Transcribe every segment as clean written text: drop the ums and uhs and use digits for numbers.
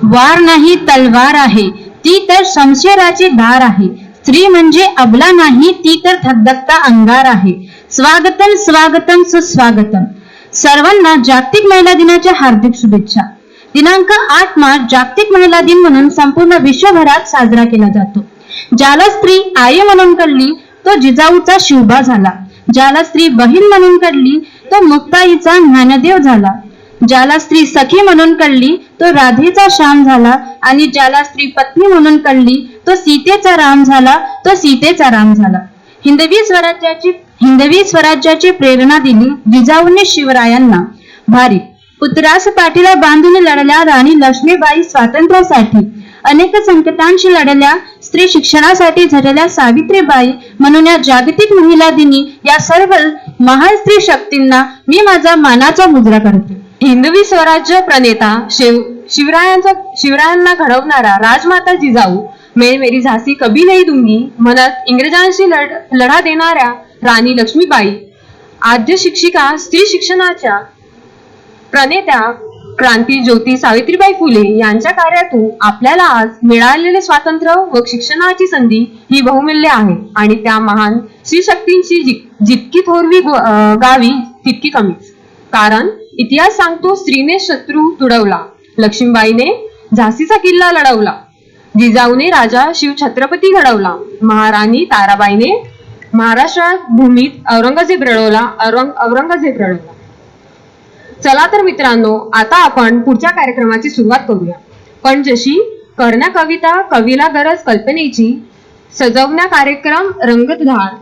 वार नाही तलवार आहे, ती तर शमशेराची धार आहे. स्त्री म्हणजे अबला नाही, ती तर धगधगता अंगार आहे. स्वागतम स्वागतम सुस्वागतम. सर्वांना जागतिक महिला दिनाच्या हार्दिक शुभेच्छा. दिनांक 8 मार्च जागतिक महिला दिन म्हणून संपूर्ण विश्वभरात साजरा केला जातो. ज्याला स्त्री आई म्हणून कळली तो जिजाऊचा शिवबा झाला. ज्याला स्त्री बहीण म्हणून कळली तो मुक्ताईचा ज्ञानदेव झाला. ज्याला स्त्री सखी म्हणून कळली तो राधेचा श्याम झाला. आणि ज्याला स्त्री पत्नी म्हणून कळली तो सीतेचा राम झाला. हिंदवी स्वराज्याची प्रेरणा दिली जिजाऊने शिवरायांना. भारी पुत्रास पाठीला बांधून लढल्या राणी लक्ष्मीबाई स्वातंत्र्यासाठी. अनेक संकटांशी लढल्या स्त्री शिक्षणासाठी झटल्या सावित्रीबाई. म्हणून या जागतिक महिला दिनी या सर्व महान स्त्री शक्तींना मी माझा मानाचा मुजरा करते. हिंदवी स्वराज्य प्रणेता शिवरायांना घडवणारा राजमाता जिजाऊ, मैं मेरी झांसी कभी नहीं दूंगी म्हणत इंग्रजांशी लढा देणाऱ्या राणी लक्ष्मीबाई, आद्य शिक्षिका, स्त्री शिक्षणाच्या प्रणेत्या क्रांती ज्योती सावित्रीबाई फुले यांच्या कार्यातून आपल्याला आज मिळालेले स्वातंत्र्य व शिक्षणाची संधी ही बहुमूल्य आहे. आणि त्या महान स्त्री शक्तींची जितकी थोरवी गावी तितकी कमीच. कारण इतिहास सांगतो, स्त्रीने शत्रू तुडवला, लक्ष्मीबाईने झाशीचा किल्ला लढवला, जिजाऊने राजा शिवछत्रपती घडवला, महाराणी ताराबाईने महाराष्ट्रात भूमीत औरंगजेब रडवला. चला तर मित्रांनो, आता आपण पुढच्या कार्यक्रमाची सुरुवात करूया. पण जशी करण्या कविता कवीला गरज कल्पनेची, सजवण्या कार्यक्रम रंगतधार,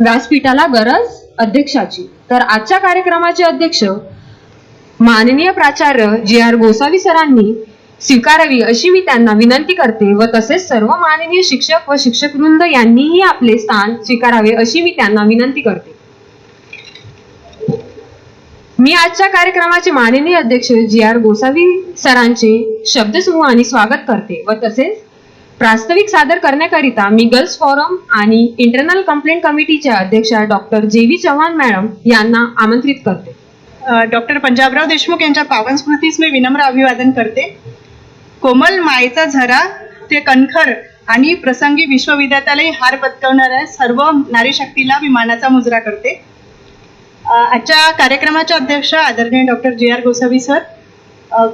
व्यासपीठाला गरज अध्यक्षाची. तर आजच्या कार्यक्रमाचे अध्यक्ष माननीय प्राचार्य GR गोसावी सरांनी स्वीकारावी अशी मी त्यांना विनंती करते व तसेच सर्व माननीय शिक्षक व शिक्षकवृंद यांनीही आपले स्थान स्वीकारावे अशी मी त्यांना विनंती करते. मी आजच्या कार्यक्रमाचे माननीय अध्यक्ष GR गोसावी सरांचे शब्दसमूहाने स्वागत करते व तसेच प्रास्ताविक सादर करण्याकरिता मी गर्ल्स फोरम आणि इंटरनल कंप्लेंट कमिटीच्या अध्यक्षा डॉक्टर JV चव्हाण मॅडम यांना आमंत्रित करते. डॉक्टर पंजाबराव देशमुख यांच्या पावन स्मृतीस मी विनम्र अभिवादन करते. कोमल मायेचा झरा ते कणखर आणि प्रसंगी विश्वविद्यालय हार पटकावणाऱ्या सर्व नारी शक्तीला मी मानाचा मुजरा करते. आजच्या कार्यक्रमाचे अध्यक्ष आदरणीय डॉक्टर GR गोसावी सर,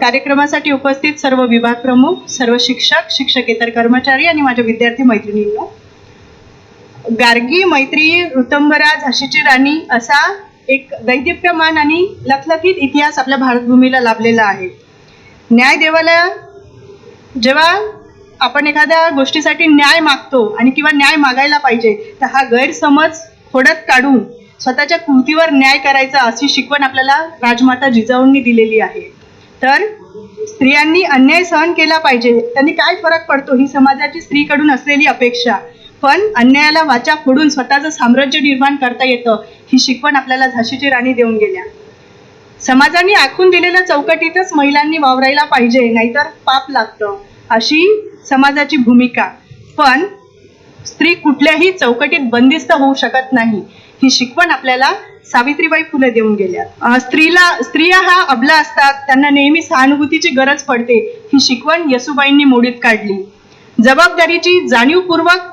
कार्यक्रमासाठी उपस्थित सर्व विभाग प्रमुख, सर्व शिक्षक, शिक्षकेतर कर्मचारी आणि माझ्या विद्यार्थी मैत्रिणींनो, गार्गी मैत्री ऋतंभरा झाशीची राणी असा एक दैदिप्यमान आणि लखलखीत इतिहास आपल्या भारतभूमीला लाभलेला आहे. न्याय देवाला जेव्हा आपण एखाद्या गोष्टीसाठी न्याय मागतो आणि किंवा न्याय मागायला पाहिजे, तर हा गैरसमज खोडत काढून स्वतःच्या कृतीवर न्याय करायचा अशी शिकवण आपल्याला राजमाता जिजाऊंनी दिलेली आहे. तर स्त्रियांनी अन्याय सहन केला पाहिजे, त्यांनी काय फरक पडतो ही समाजाची स्त्रीकडून असलेली अपेक्षा, पण अन्यायाला वाचा फोडून स्वतःचं साम्राज्य निर्माण करता येतं ही शिकवण आपल्याला झाशीची राणी देऊन गेल्या. समाजाने आखून दिलेल्या चौकटीतच महिलांनी वावरायला पाहिजे, नाहीतर पाप लागतं अशी समाजाची भूमिका. पण स्त्री कुठल्याही चौकटीत बंदिस्त होऊ शकत नाही ही शिकवण आपल्याला सावित्रीबाई फुले देऊन गेल्या. स्त्रिया हा अबला असतात, त्यांना नेहमी सहानुभूतीची गरज पडते ही शिकवण येसूबाईंनी मोडीत काढली. जबाबदारीची जाणीवपूर्वक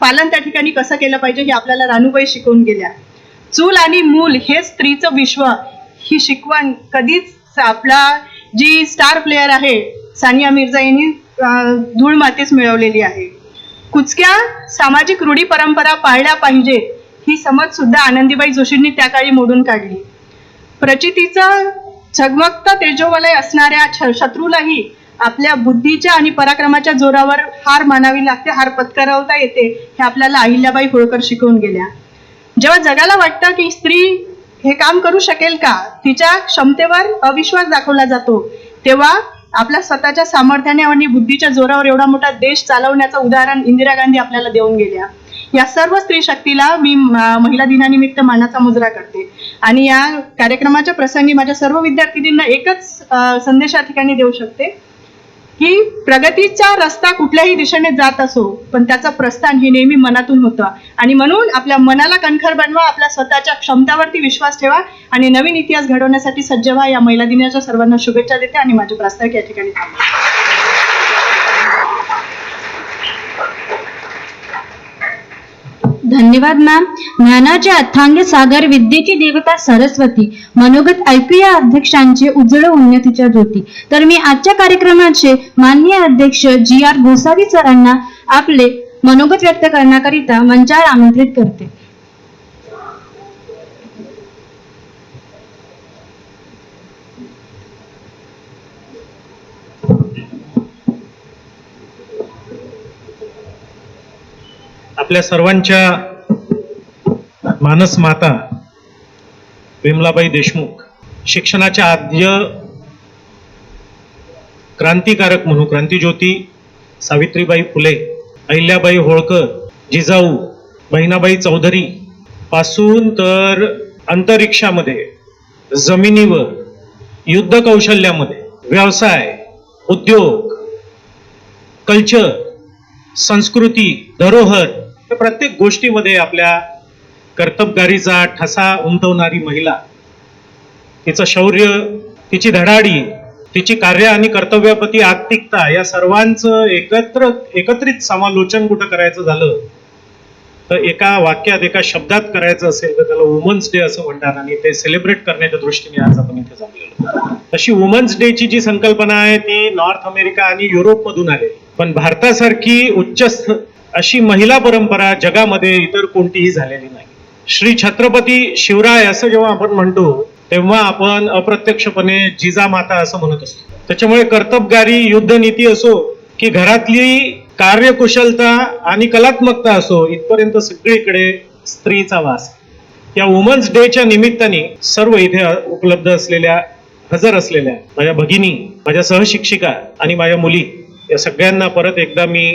पालन त्या ठिकाणी कसं केलं पाहिजे हे आपल्याला रानूबाई शिकवून गेल्या. चूल आणि मूल हे स्त्रीचं विश्व ही शिकवण कधीच आपला जी स्टार प्लेयर आहे सानिया मिर्झा यांनी धूळ मातीच मिळवलेली आहे. कुचक्या सामाजिक रूढी परंपरा पाळल्या पाहिजेत ही समज सुद्धा आनंदीबाई जोशींनी त्या काळी मोडून काढली. प्रचितीचं झगमगतं तेजोवलय असणाऱ्या शत्रूलाही आपल्या बुद्धीच्या आणि पराक्रमाच्या जोरावर हार मानावी लागते, हार पत्करवता येते हे आपल्याला अहिल्याबाई होळकर शिकवून गेल्या. जेव्हा जगाला वाटतं की स्त्री हे काम करू शकेल का, तिच्या क्षमतेवर अविश्वास दाखवला जातो, तेव्हा आपल्या स्वतःच्या सामर्थ्याने आणि बुद्धीच्या जोरावर एवढा मोठा देश चालवण्याचं उदाहरण इंदिरा गांधी आपल्याला देऊन गेल्या. या सर्व स्त्री शक्तीला मी महिला दिनानिमित्त मानाचा मुजरा करते. आणि या कार्यक्रमाच्या प्रसंगी माझ्या सर्व विद्यार्थिनींना एकच संदेश या ठिकाणी देऊ शकते की प्रगतीचा रस्ता कुठल्याही दिशेने जात असो, पण त्याचं प्रस्थान हे नेहमी मनातून होतं. आणि म्हणून आपल्या मनाला कणखर बनवा, आपल्या स्वतःच्या क्षमतावरती विश्वास ठेवा आणि नवीन इतिहास घडवण्यासाठी सज्ज व्हा. या महिला दिनाच्या सर्वांना शुभेच्छा देते आणि माझे प्रास्ताविक या ठिकाणी थांबते. धन्यवाद मॅम. ज्ञानाचे अथांग सागर, विद्येची देवता सरस्वती. मनोगत ऐकूया अध्यक्षांचे, उजळ उन्नतीच्या ज्योती. तर मी आजच्या कार्यक्रमाचे माननीय अध्यक्ष GR गोसावी सरांना आपले मनोगत व्यक्त करण्याकरिता मंचावर आमंत्रित करते. आपल्या सर्वांच्या मानस माता विमलाबाई देशमुख शिक्षणाच्या आद्य क्रांतिकारक म्हणून क्रांतिज्योती सावित्रीबाई फुले, अहिल्याबाई होळकर, जिजाऊ बहिणाबाई चौधरी पासून तर अंतरिक्षामध्ये, जमिनीवर, युद्ध कौशल्यामध्ये, व्यवसाय, उद्योग, कल्चर, संस्कृती, धरोहर, या प्रत्येक गोष्टीमध्ये आपल्या कर्तबगारीचा ठसा उमटवणारी महिला, तिचं शौर्य, तिची धडाडी, तिची कार्य आणि कर्तव्यप्रती आत्तिकता या सर्वांचं एकत्रित समालोचन कुठं करायचं झालं तर एका वाक्यात, एका शब्दात करायचं असेल तर त्याला वुमन्स डे असं म्हणतात आणि ते सेलिब्रेट करण्याच्या दृष्टीने आज आपण इथे जमलेलो. तशी वुमन्स डेची जी संकल्पना आहे ती नॉर्थ अमेरिका आणि युरोप मधून आलेली, पण भारतासारखी उच्च अशी महिला परंपरा जगामध्ये इतर कोणतीही झालेली नाही. श्री छत्रपती शिवराय असं जेव्हा आपण म्हणतो तेव्हा आपण अप्रत्यक्षपणे जिजामाता असं म्हणत असतो. त्याच्यामुळे कर्तबगारी, युद्धनीती असो की घरातली कार्यकुशलता आणि कलात्मकता असो, इथपर्यंत सगळीकडे स्त्रीचा वास. या वुमन्स डेच्या निमित्ताने सर्व इथे उपलब्ध असलेल्या, हजर असलेल्या माझ्या भगिनी, माझ्या सहशिक्षिका आणि माझ्या मुली या सगळ्यांना परत एकदा मी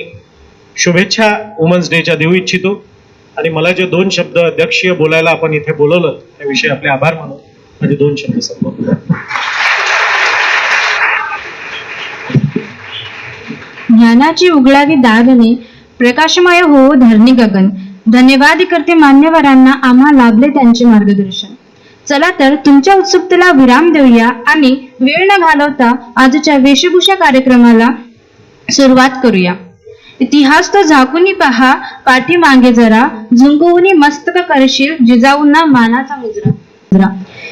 शुभेच्छा वुमन्स डेच्या देऊ इच्छितो. आणि मला जे 2 शब्द अध्यक्षीय बोलायला आपण इथे बोलवलं त्याविषयी आपले आभार मानून माझे 2 शब्द संपवतो. ज्ञानाची उगलावी दागणे, प्रकाशमय हो धरणी गगन. धन्यवाद करते मान्यवरांना, आम्हा लाभले त्यांचे मार्गदर्शन. चला तर तुमच्या उत्सुकतेला विराम देऊया आणि वेळ न घालवता आजच्या वेशभूषा कार्यक्रमाला सुरुवात करूया. इतिहास तो झाकून पहा, पाठीमागे जरा, झुंकवून मस्तक करशील जिजाऊंना मानाचा मुजरा.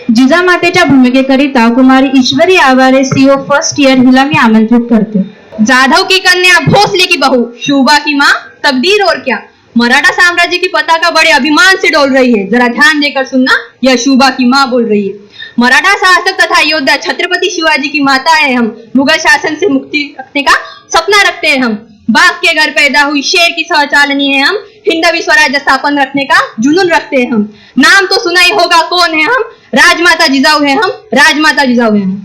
जिजामातेच्या भूमिकेकरिता कुमारी ईश्वरी आवारे CO फर्स्ट इयर हिला मी आमंत्रित करते. जाधव की कन्या, भोसले की बहू, शोभा की माँ, तकदीर और क्या. मराठा साम्राज्य की पताका बड़े अभिमान से डोल रही है, जरा ध्यान देकर सुनना, यह शोभा की माँ बोल रही है. मराठा शासक तथा योद्धा छत्रपति शिवाजी की माता है हम, मुगल शासन से मुक्ति रखने का सपना रखते हैं हम. बाघ के घर पैदा हुई शेर की सहचालनी है हम, हिंदवी स्वराज्य स्थापन रखने का जुनून रखते हैं हम. नाम तो सुना ही होगा, कौन है हम, राजमाता जिजाऊ है हम, राजमाता जिजाऊ है हम.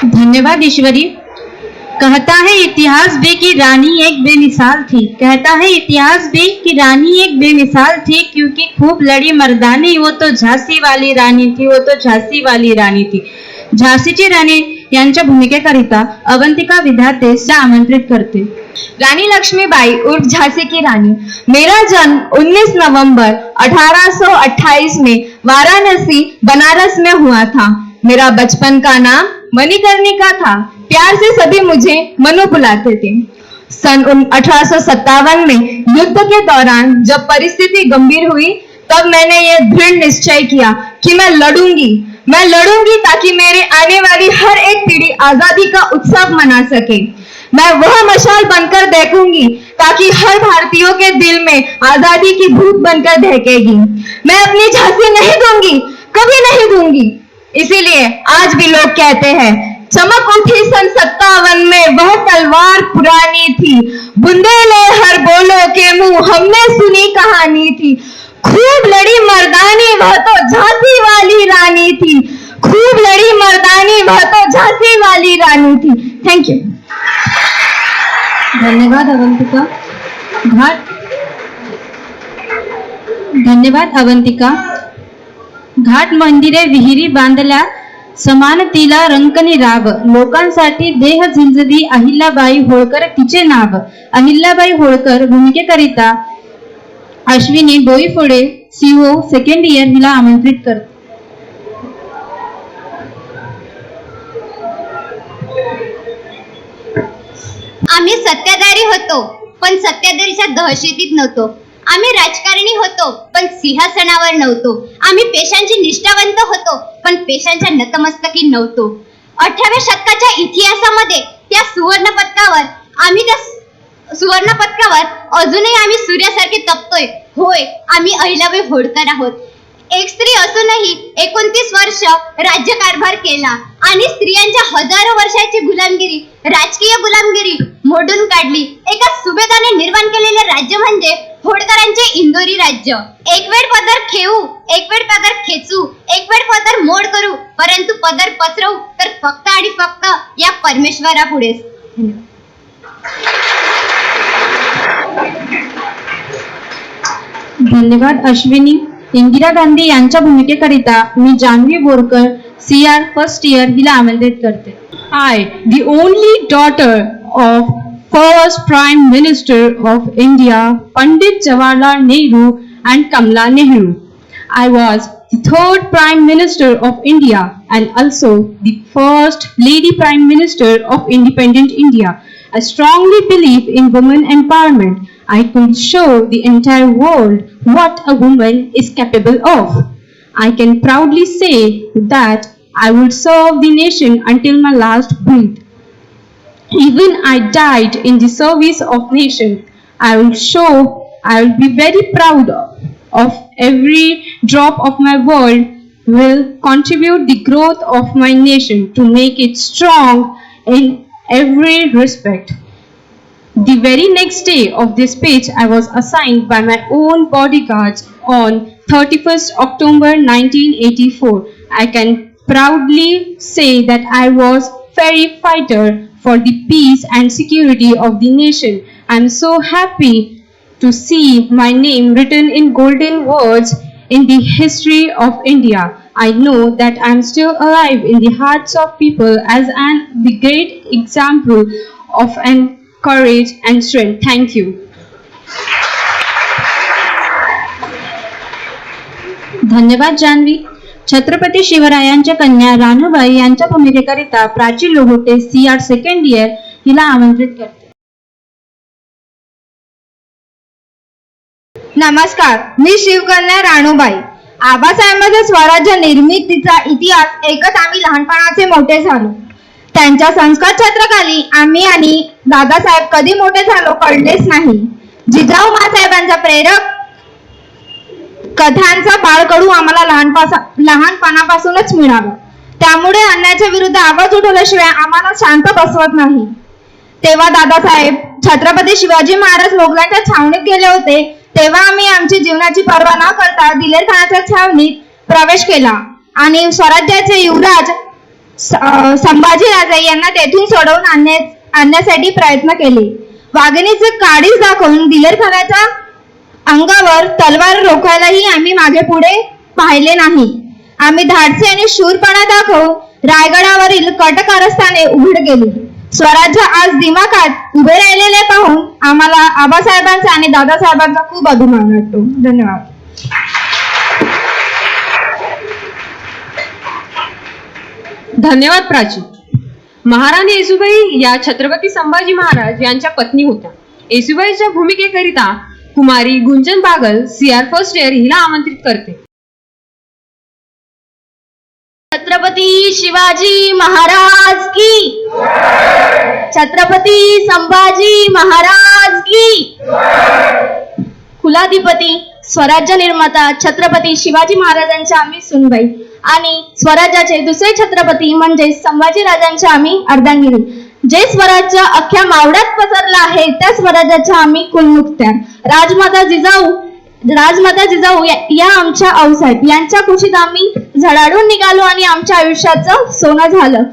धन्यवाद ईश्वरी. कहता है इतिहास भी कि रानी एक बेमिसाल थी. कहता है इतिहास भी कि रानी एक बेमिसाल थी, क्योंकि खूब लड़ी मर्दानी, वो तो झांसी वाली रानी थी, वो तो झांसी वाली रानी थी. झांसीची राणी यांच्या भूमिकेकरिता अवंतिका विधाते से आमंत्रित करते. रानी लक्ष्मीबाई उर्फ झांसी की रानी. मेरा जन्म 19 नवंबर 1828 में वाराणसी बनारस में हुआ था. मेरा बचपन का नाम मणिकर्णिका था. प्यार से सभी मुझे मनु बुलाते थे. सन 1857 में युद्ध के दौरान जब परिस्थिति गंभीर हुई तब मैंने ये दृढ़ निश्चय किया कि मैं लड़ूंगी ताकि मेरे आने वाली हर एक पीढ़ी आजादी का उत्सव मना सके. मैं वह मशाल बनकर देखूंगी ताकि हर भारतीयों के दिल में आजादी की भूख बनकर दहकेगी. मैं अपनी झांसी नहीं दूंगी, कभी नहीं दूंगी. इसीलिए आज भी लोग कहते हैं चमक उठी सन 57 में वह तलवार पुरानी थी. बुंदेले हर बोलो के मुंह हमने सुनी कहानी थी. खूब लड़ी मर्दानी वह तो झांसी वाली रानी थी. खूब लड़ी मर्दानी वह तो झांसी वाली रानी थी. Thank you. धन्यवाद अवंतिका. धन्यवाद अवंतिका. घाट मंदिरे विहिरी बांधल्या, समानतेला रंकनी राव. लोकांसाठी देह झिंजली अहिल्याबाई होळकर तिचे नाव. अहिल्याबाई होळकर भूमिकेकरिता Ashwini Doiphode CO second year हिला आमंत्रित करते. आम्ही सत्याधारी होतो, पण सत्तेदरीच्या दहशतीत नव्हतो. आम्ही राजकारणी होतो पण सिंहासनावर नव्हतो. आम्ही पेशांची निष्ठावंत होतो पण पेशांच्या नतमस्तकी नव्हतो. 18व्या शतकाच्या इतिहासामध्ये त्या सुवर्ण पदकावर अजूनही आम्ही सूर्यासारखे तपतोय. होय, आम्ही अहिल्याबाई होळकर आहोत. एक स्त्री असूनही 29 वर्ष राज्यकारभार केला आणि स्त्रियांच्या हजारो वर्षाची गुलामगिरी, राजकीय गुलामगिरी मोडून काढली. एका सुभेदाने निर्माण केलेले राज्य म्हणजे होळकरांचे इंदोरी राज्य. एक वेळ पदर खेळू, एक वेळ पदर खेचू, एक वेळ पदर मोड करू, परंतु पदर पसरवू तर फक्त आणि फक्त या परमेश्वरापुढेच. धन्यवाद अश्विनी. इंदिरा गांधी यांच्या भूमिकेकरिता मी Janhavi Borkar CR first year हिला आमंत्रित करते. I, the only daughter of first Prime Minister of India, Pandit Jawaharlal Nehru and Kamala Nehru. I was the third Prime Minister of India and also the first Lady Prime Minister of independent India. I strongly believe in women empowerment. I could show the entire world what a woman is capable of. I can proudly say that I would serve the nation until my last breath. Even I died in the service of nation. I will be very proud of every drop of my blood will contribute the growth of my nation to make it strong in every respect. The very next day of this speech, I was assigned by my own bodyguards on 31st October 1984. I can proudly say that I was very fighter for the peace and security of the nation. I am so happy to see my name written in golden words in the history of India. I know that I am still alive in the hearts of people as the great example of an courage and strength. Thank you. धन्यवाद जान्हवी. छत्रपती शिवरायांच्या कन्या रानूबाई यांच्या भूमिकेकरिता Prachi लोहोटे CR second year हिला आमंत्रित करते. नमस्कार, मी शिवकन्या राणूबाई. आबासाहेबांच्या स्वराज्य निर्मितीचा इतिहास ऐकत आम्ही लहानपणाचे मोठे झालो. त्यांच्या संस्कार छत्राखाली आम्ही आणि दादासाहेब कधी मोठे झालो कळलेच नाही. जिजाऊ मासाहेबांचा प्रेरक कथांचा बाळकडू आम्हाला लहानपणापासूनच मिळाला. त्यामुळे अन्यायाच्या विरुद्ध आवाज उठवल्याशिवाय आम्हाला शांत बसवत नाही. तेव्हा दादासाहेब छत्रपती शिवाजी महाराज मोगलांच्या छावणीत गेले होते. तेव्हा आम्ही आमची जीवनाची पर्वा न करता दिलेर खानाच्या छावणीत प्रवेश केला आणि स्वराज्याचे युवराज संभाजीराजे यांना तेथून सोडवून आणण्यासाठी प्रयत्न केले. वाघिणीचे काडीच दाखवून दिलेर खानाच्या अंगावर तलवार रोखायलाही आम्ही मागे पुढे पाहिले नाही. आम्ही धाडसी आणि शूरपणा दाखवून रायगडावरील कट कारस्थाने उघड केली. स्वराज्य आज दिमाखात उभे राहिलेले पाहून आम्हाला आबासाहेबांचा आणि दादासाहेबांचा खूप अभिमान वाटतो. धन्यवाद. धन्यवाद प्राची. महाराणी येसुबाई या छत्रपती संभाजी महाराज यांच्या पत्नी होत्या. येसुबाईच्या भूमिकेकरिता कुमारी गुंजन बागल CR फर्स्ट इयर हिला आमंत्रित करते. छत्रपती शिवाजी महाराज की, छत्रपती संभाजी महाराज की. कुलाधिपती स्वराज्य निर्माता छत्रपती शिवाजी महाराजांच्या आम्ही सुनबाई आणि स्वराज्याचे दुसरे छत्रपती म्हणजे संभाजीराजांच्या आम्ही अर्धांगिनी. जे स्वराज्य अख्ख्या मावळ्यात पसरलं आहे त्या स्वराज्याच्या आम्ही कुलमुखत्या. राजमाता जिजाऊ या आमच्या आऊसाहेब यांच्या कुशीत आम्ही झळाळून निघालो आणि आमच्या आयुष्याचं सोनं झालं.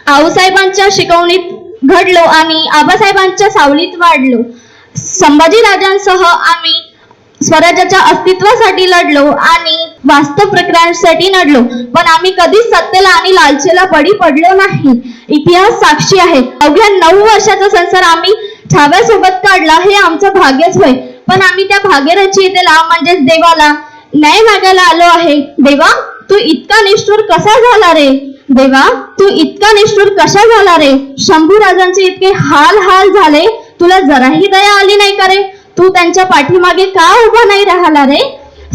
आऊसाहेबांच्या शिकवणीत घडलो आणि आबासाहेबांच्या सावलीत वाढलो. संभाजीराजांसह आम्ही स्वराज्याच्या अस्तित्वासाठी लढलो आणि वास्तव प्रक्रियांसाठी लढलो, पण आम्ही कधीच सत्तेला आणि लालचेला बळी पडलो नाही. इतिहास साक्षी आहे. अवघ्या 9 वर्षाचा संसार आम्ही छाव्यासोबत काढला हे आमचं भाग्यच होय. पण आम्ही त्या भाग्यरचयितेला म्हणजेच देवाला न्याय मागायला आलो आहे. देवा, तू इतका निष्ठुर कसा झाला रे? देवा, तू इतका निष्ठुर कशा झाला रे? शंभूराजांचे इतके हाल झाले तुला जराही दया आली नाही का रे? तू त्यांच्या पाठीमागे का उभा नाही राहिला रे?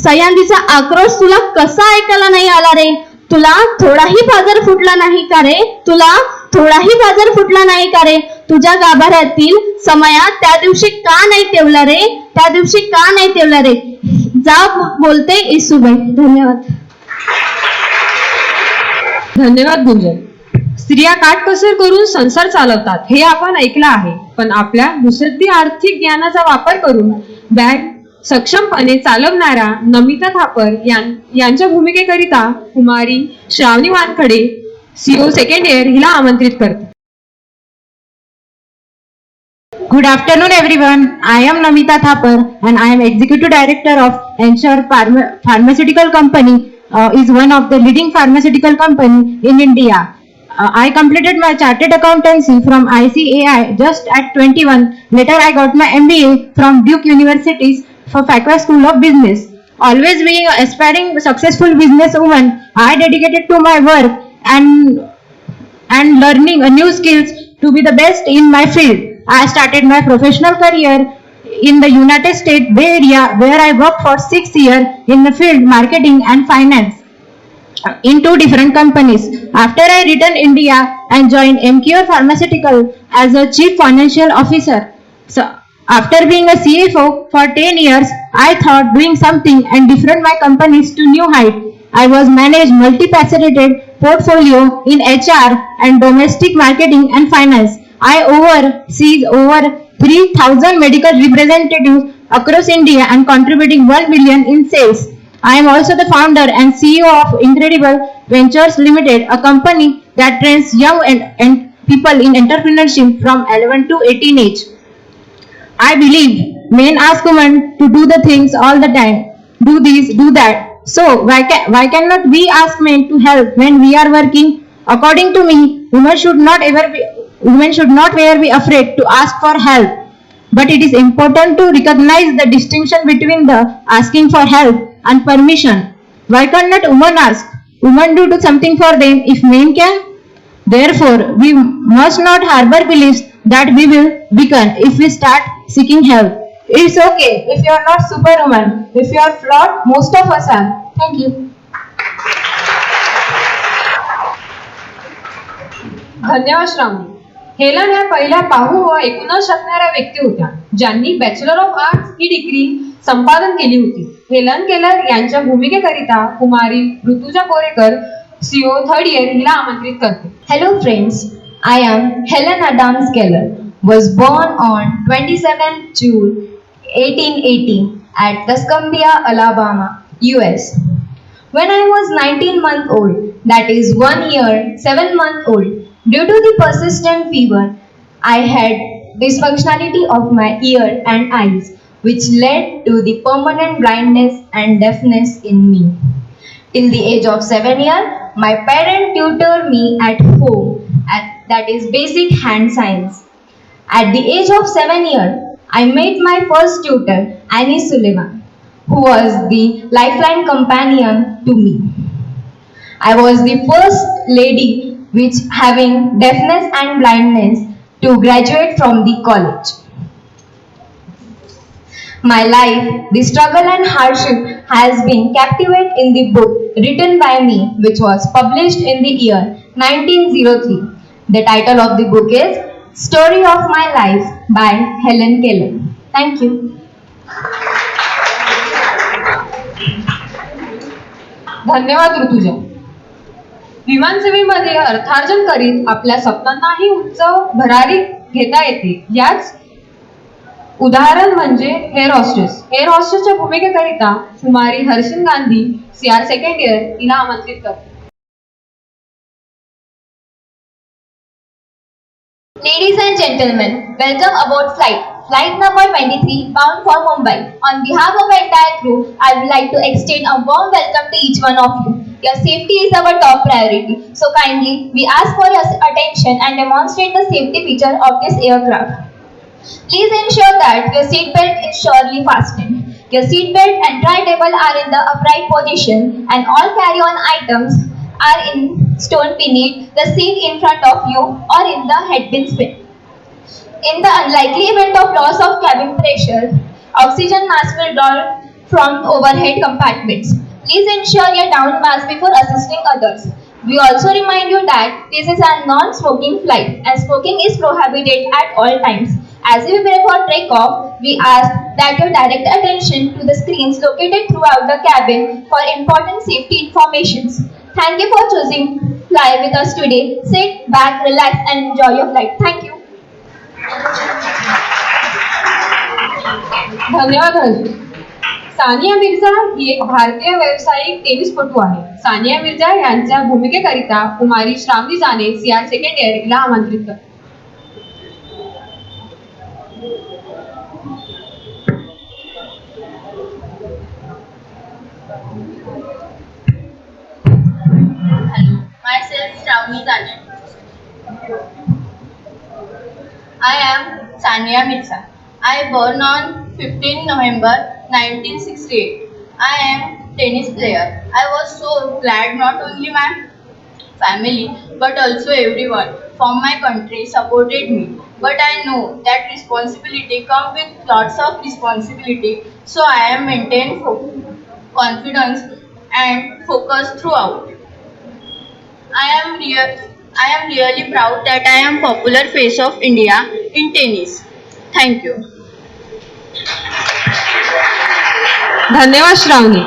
सह्याद्रीचा आक्रोश तुला कसा ऐकायला नाही आला रे? तुला थोडाही बाजार फुटला नाही का रे? तुला थोडाही बाजार फुटला नाही का रे? तुझ्या गाभाऱ्यातील समया त्या दिवशी का नाही तेवला रे? त्या दिवशी का नाही तेवला रे? जा बोलते येसूबाई. धन्यवाद. धन्यवाद गुंजन. स्त्रिया काटकसर करून संसार चालवतात हे आपण ऐकलं आहे, पण आपल्या मुसद्दी आर्थिक ज्ञानाचा वापर करून बँक सक्षमपणे चालवणाऱ्या नमिता थापर यांच्या भूमिकेकरिता कुमारी श्रावणी वानखडे सीओ सेकंड इयर हिला आमंत्रित करते. Good afternoon, everyone. I am Namita Thapar, and I am Executive Director of Ensure Pharmaceutical Company. Is one of the leading pharmaceutical company in India. I completed my chartered accountancy from ICAI just at 21. Later, I got my MBA from Duke University for Facua School of Business. Always being an aspiring, successful businesswoman, I dedicated to my work and learning new skills to be the best in my field. I started my professional career in the United States Bay Area, where I worked for 6 years in the field marketing and finance in 2 different companies. After I returned India and joined MQR Pharmaceutical as a chief financial officer. So after being a CFO for 10 years, I thought doing something and different my companies to new height. I was managed multifaceted portfolio in HR and domestic marketing and finance. I oversees over 3,000 medical representatives across India and contributing 1 billion in sales. I am also the founder and CEO of Incredible Ventures Limited, a company that trains young and people in entrepreneurship from 11 to 18 age. I believe men ask women to do the things all the time. Do this, do that. So why cannot we ask men to help when we are working? According to me, women should not be afraid to ask for help. But it is important to recognize the distinction between the asking for help and permission. Why cannot women ask? Women do something for them if men can. Therefore, we must not harbor beliefs that we will weaken if we start seeking help. It's okay if you are not superwoman. If you are flawed, most of us are. Thank you. धन्यवाद श्रावणी. Helen ह्या पहिल्या पाहू व ऐकू न शकणाऱ्या व्यक्ती होत्या ज्यांनी बॅचलर ऑफ आर्ट्स ही डिग्री संपादन केली होती. हेलन केलर यांच्या भूमिकेकरिता कुमारी Rutuja Korekar CO 3rd year हिला आमंत्रित करते. Hello friends, I am Helen Adams Keller, was born on 27 June 1880 at Tuscumbia, Alabama, US. When I was 19 months old, that is 1 year, 7 months old, due to the persistent fever, I had dysfunctionality of my ear and eyes, which led to the permanent blindness and deafness in me. Till the age of 7 years, my parents tutored me at home, that is basic hand signs. At the age of 7 years, I met my first tutor, Annie Sullivan, who was the lifeline companion to me. I was the first lady which having deafness and blindness to graduate from the college. My life, the struggle and hardship has been captivated in the book written by me, which was published in the year 1903. The title of the book is Story of My Life by Helen Keller. Thank you. धन्यवाद ऋतुजा. विमानसेवेमध्ये अर्थार्जन करीत आपल्या स्वप्नांनाही उंच भरारी घेता येते. याच उदाहरण म्हणजे हेअर हॉस्टेस. हेअर हॉस्टेसच्या भूमिकेकरिता कुमारी हर्षिन गांधी CR 2nd इयर हिला आमंत्रित करते. Ladies and gentlemen, welcome aboard flight number 23 bound for Mumbai. On behalf of the entire crew, I would like to extend a warm welcome to each one of you. Your safety is our top priority, so kindly we ask for your attention and demonstrate the safety feature of this aircraft. Please ensure that your seat belt is surely fastened. Your seat belt and tray table are in the upright position, and all carry-on items are in stone beneath the seat in front of you or in the headbin spin. In the unlikely event of loss of cabin pressure, oxygen mask will draw from overhead compartments. Please ensure your down mask before assisting others. We also remind you that this is a non-smoking flight and smoking is prohibited at all times. As we prepare for takeoff, we ask that you direct attention to the screens located throughout the cabin for important safety informations. Thank you for choosing fly with us today. Sit back, relax and enjoy your flight. Thank you. धन्यवाद रंजू. सानिया मिर्झा ही एक भारतीय व्यावसायिक टेनिसपटू आहे. सानिया मिर्झा यांच्या भूमिकेकरिता कुमारी श्रावणी जाने CR second year हिला आमंत्रित करते. Hello, myself Shravani Jane. I am Sania Mirza. I born on 15 November 1968. I am tennis player. I was so glad not only my family but also everyone from my country supported me. But I know that responsibility comes with lots of responsibility. So I am maintain confidence and focus throughout. I am really proud that I am popular face of India in tennis. Thank you. धन्यवाद श्रावणी.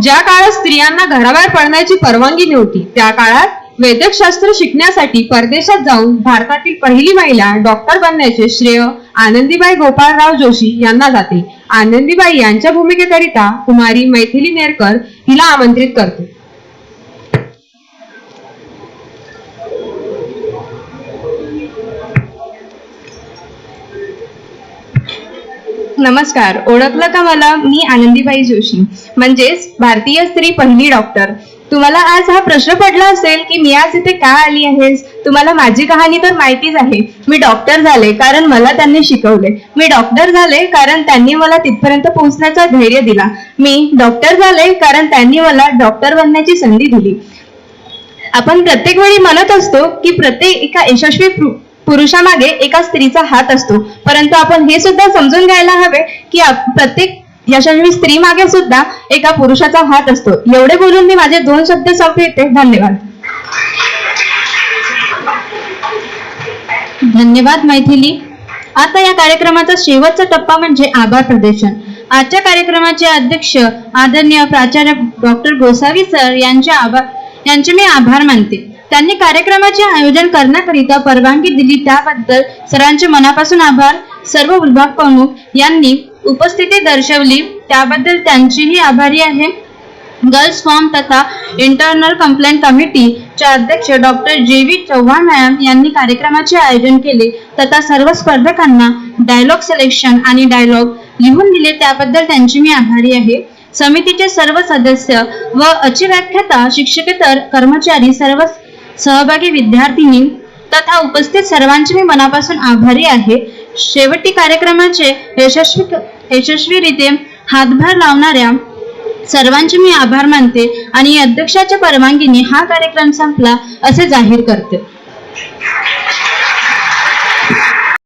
ज्या काळात स्त्रियांना घराबाहेर पडण्याची परवानगी नव्हती त्या काळात वैद्यकशास्त्र शिकण्यासाठी परदेशात जाऊन भारतातील पहिली महिला डॉक्टर बनण्याचे श्रेय आनंदीबाई गोपाळराव जोशी यांना जाते. आनंदीबाई यांच्या भूमिकेकरिता कुमारी मैथिली नेरकर हिला आमंत्रित करतो. नमस्कार, ओळखलं का मला? मी आनंदीबाई जोशी, म्हणजेच भारतीय स्त्री पहिली डॉक्टर. तुम्हाला आज हा प्रश्न पडला असेल की मी आज इथे का आली आहेस. तुम्हाला माझी कहाणी तर माहितीच आहे. मी डॉक्टर झाले कारण मला त्यांनी शिकवले. मी डॉक्टर झाले कारण त्यांनी मला तिथपर्यंत पोहोचण्याचा धैर्य दिला. मी डॉक्टर झाले कारण त्यांनी मला डॉक्टर बनण्याची संधी दिली. आपण प्रत्येक वेळी म्हणत असतो की प्रत्येक एका यशस्वी पुरुषामागे एका स्त्रीचा हात असतो, परंतु आपण हे सुद्धा समजून घ्यायला हवे की प्रत्येक यशस्वी स्त्री मागे सुद्धा एका पुरुषाचा हात असतो. एवढे बोलून मी माझे 2 शब्द संपविते. धन्यवाद. धन्यवाद मैथिली. आता या कार्यक्रमाचा शेवटचा टप्पा म्हणजे आभार प्रदर्शन. आजच्या कार्यक्रमाचे अध्यक्ष आदरणीय प्राचार्य डॉक्टर गोसावी सर यांचे मी आभार मानते. त्यांनी कार्यक्रमाचे आयोजन करण्याकरिता परवानगी दिली त्याबद्दल सरांचे मनापासून आभार. सर्व विभाग प्रमुख यांनी उपस्थिती दर्शवली त्याबद्दल त्यांचीही आभारी आहे. गर्ल्स फॉर्म तथा इंटरनल कंप्लेंट कमिटीचे अध्यक्ष डॉक्टर JV चव्हाण मॅम यांनी कार्यक्रमाचे आयोजन केले तथा सर्व स्पर्धकांना डायलॉग सिलेक्शन आणि डायलॉग लिहून दिले त्याबद्दल त्यांची मी आभारी आहे. समितीचे सर्व सदस्य व व्याख्याता शिक्षकेतर कर्मचारी सर्व सहभागी विद्यार्थिनी तथा उपस्थित सर्वांचे मी मनापासून आभारी आहे. शेवटी कार्यक्रमाचे यशस्वीरित्या हातभार लावणाऱ्या सर्वांचे मी आभार मानते आणि अध्यक्षाच्या परवानगीने हा कार्यक्रम संपला असे जाहीर करते.